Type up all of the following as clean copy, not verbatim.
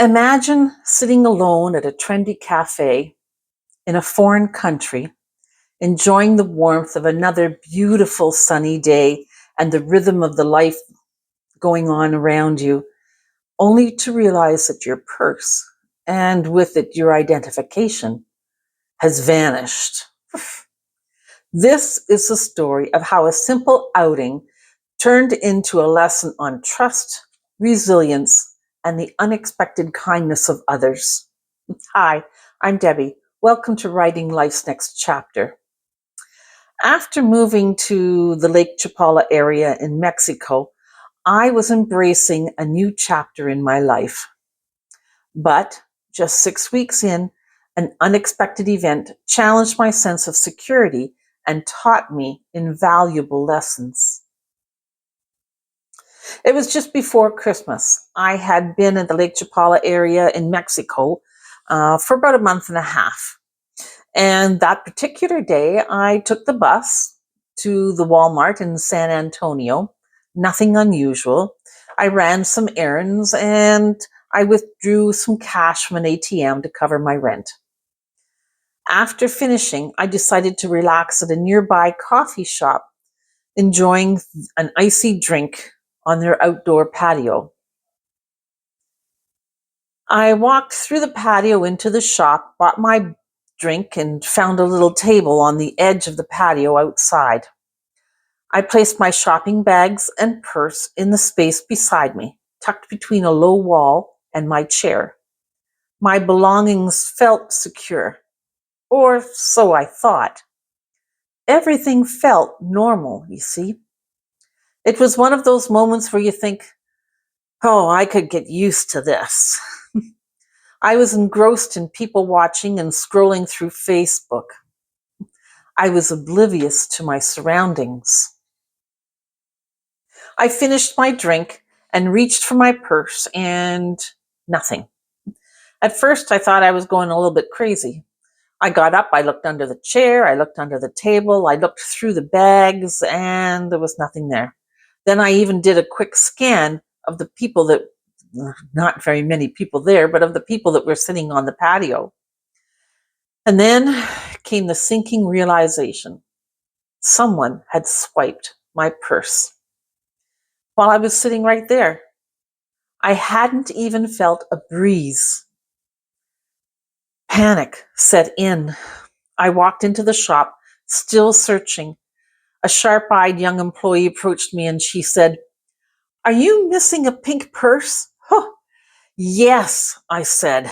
Imagine sitting alone at a trendy cafe in a foreign country, enjoying the warmth of another beautiful sunny day and the rhythm of the life going on around you, only to realize that your purse, and with it your identification, has vanished. This is the story of how a simple outing turned into a lesson on trust, resilience, and the unexpected kindness of others. Hi, I'm Debbie. Welcome to Writing Life's Next Chapter. After moving to the Lake Chapala area in Mexico, I was embracing a new chapter in my life. But just 6 weeks in, an unexpected event challenged my sense of security and taught me invaluable lessons. It was just before Christmas. I had been in the Lake Chapala area in Mexico for about a month and a half. And that particular day, I took the bus to the Walmart in San Antonio. Nothing unusual. I ran some errands and I withdrew some cash from an ATM to cover my rent. After finishing, I decided to relax at a nearby coffee shop, enjoying an icy drink on their outdoor patio. I walked through the patio into the shop, bought my drink, and found a little table on the edge of the patio outside. I placed my shopping bags and purse in the space beside me, tucked between a low wall and my chair. My belongings felt secure, or so I thought. Everything felt normal, you see. It was one of those moments where you think, oh, I could get used to this. I was engrossed in people watching and scrolling through Facebook. I was oblivious to my surroundings. I finished my drink and reached for my purse and nothing. At first, I thought I was going a little bit crazy. I got up, I looked under the chair, I looked under the table, I looked through the bags, and there was nothing there. Then I even did a quick scan of the people that, not very many people there, but of the people that were sitting on the patio. And then came the sinking realization. Someone had swiped my purse while I was sitting right there. I hadn't even felt a breeze. Panic set in. I walked into the shop, still searching. A sharp-eyed young employee approached me and she said, "Are you missing a pink purse?" Huh. Yes, I said.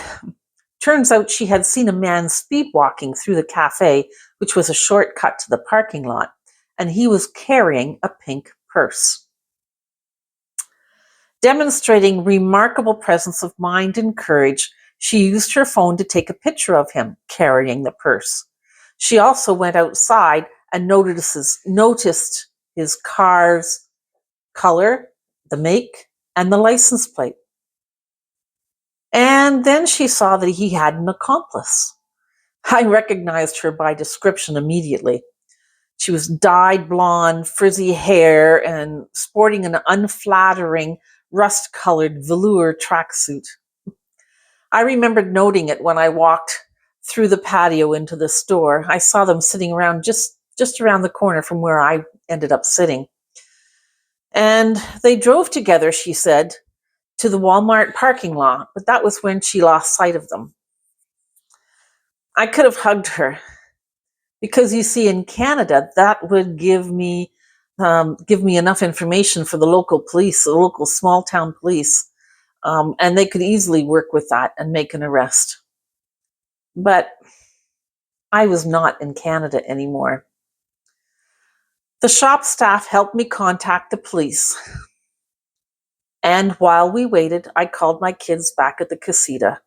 Turns out she had seen a man speed walking through the cafe, which was a shortcut to the parking lot, and he was carrying a pink purse. Demonstrating remarkable presence of mind and courage, she used her phone to take a picture of him carrying the purse. She also went outside and noticed his car's color, the make, and the license plate. And then she saw that he had an accomplice. I recognized her by description immediately. She was dyed blonde, frizzy hair, and sporting an unflattering, rust-colored velour tracksuit. I remembered noting it when I walked through the patio into the store. I saw them sitting around just around the corner from where I ended up sitting. And they drove together, she said, to the Walmart parking lot, but that was when she lost sight of them. I could have hugged her because, you see, in Canada, that would give me enough information for the local police, the local small town police, and they could easily work with that and make an arrest. But I was not in Canada anymore. The shop staff helped me contact the police. And while we waited, I called my kids back at the casita.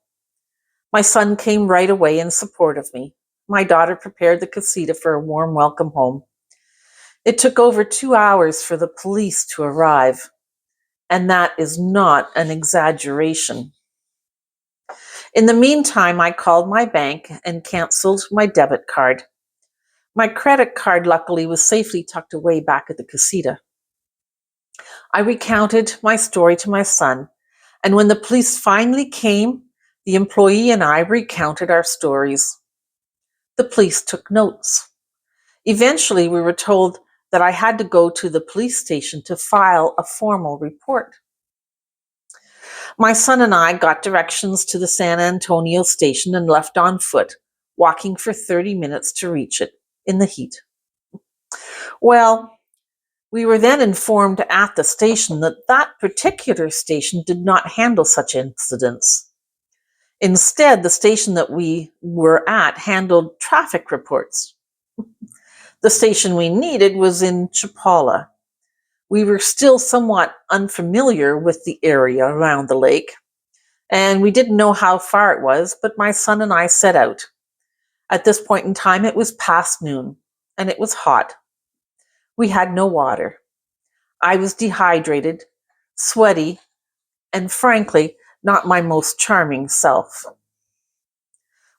My son came right away in support of me. My daughter prepared the casita for a warm welcome home. It took over 2 hours for the police to arrive, and that is not an exaggeration. In the meantime, I called my bank and canceled my debit card. My credit card, luckily, was safely tucked away back at the casita. I recounted my story to my son, And when the police finally came, the employee and I recounted our stories. The police took notes. Eventually, we were told that I had to go to the police station to file a formal report. My son and I got directions to the San Antonio station and left on foot, walking for 30 minutes to reach it in the heat. Well, we were then informed at the station that that particular station did not handle such incidents. Instead, the station that we were at handled traffic reports. The station we needed was in Chapala. We were still somewhat unfamiliar with the area around the lake, and we didn't know how far it was, but my son and I set out. At this point in time, it was past noon, and it was hot. We had no water. I was dehydrated, sweaty, and frankly, not my most charming self.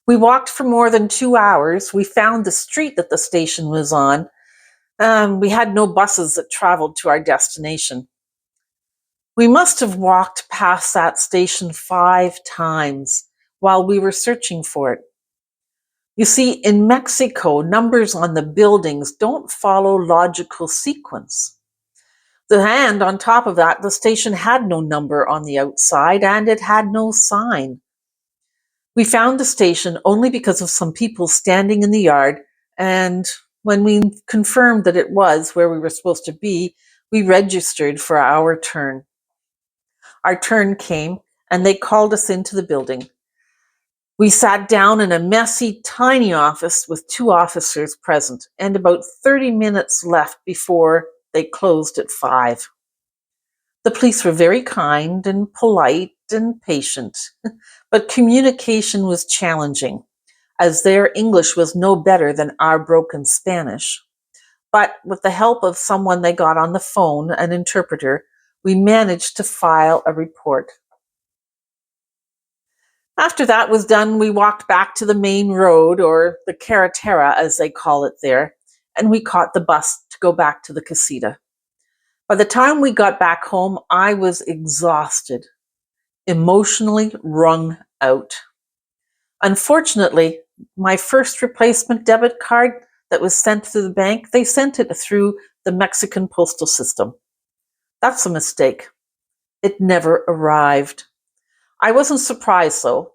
We walked for more than 2 hours. We found the street that the station was on. We had no buses that traveled to our destination. We must have walked past that station 5 times while we were searching for it. You see, in Mexico, numbers on the buildings don't follow logical sequence. And on top of that, the station had no number on the outside and it had no sign. We found the station only because of some people standing in the yard, and when we confirmed that it was where we were supposed to be, we registered for our turn. Our turn came, and they called us into the building. We sat down in a messy, tiny office with 2 officers present, and about 30 minutes left before they closed at 5. The police were very kind and polite and patient, but communication was challenging, as their English was no better than our broken Spanish. But with the help of someone they got on the phone, an interpreter, we managed to file a report. After that was done, we walked back to the main road, or the carretera as they call it there, and we caught the bus to go back to the casita. By the time we got back home, I was exhausted, emotionally wrung out. Unfortunately, my first replacement debit card that was sent to the bank, they sent it through the Mexican postal system. That's a mistake. It never arrived. I wasn't surprised though.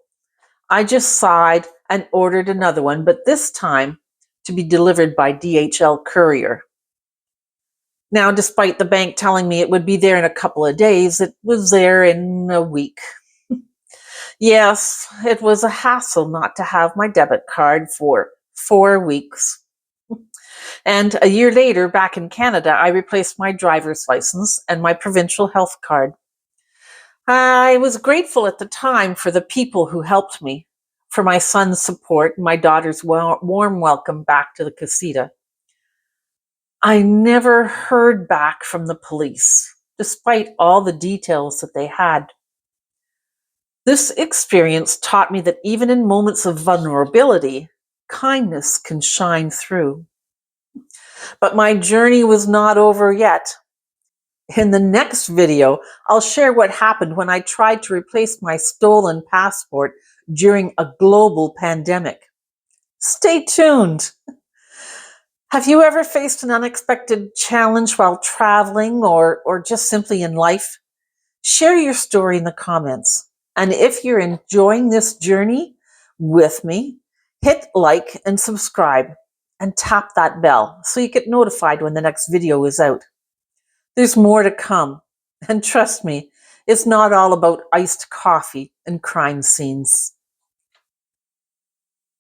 I just sighed and ordered another one, but this time to be delivered by DHL courier. Now, despite the bank telling me it would be there in a couple of days, it was there in a week. Yes, it was a hassle not to have my debit card for 4 weeks. And a year later, back in Canada, I replaced my driver's license and my provincial health card. I was grateful at the time for the people who helped me, for my son's support and my daughter's warm welcome back to the casita. I never heard back from the police, despite all the details that they had. This experience taught me that even in moments of vulnerability, kindness can shine through. But my journey was not over yet. In the next video, I'll share what happened when I tried to replace my stolen passport during a global pandemic. Stay tuned. Have you ever faced an unexpected challenge while traveling or just simply in life? Share your story in the comments. And if you're enjoying this journey with me, hit like and subscribe and tap that bell so you get notified when the next video is out. There's more to come. And trust me, it's not all about iced coffee and crime scenes.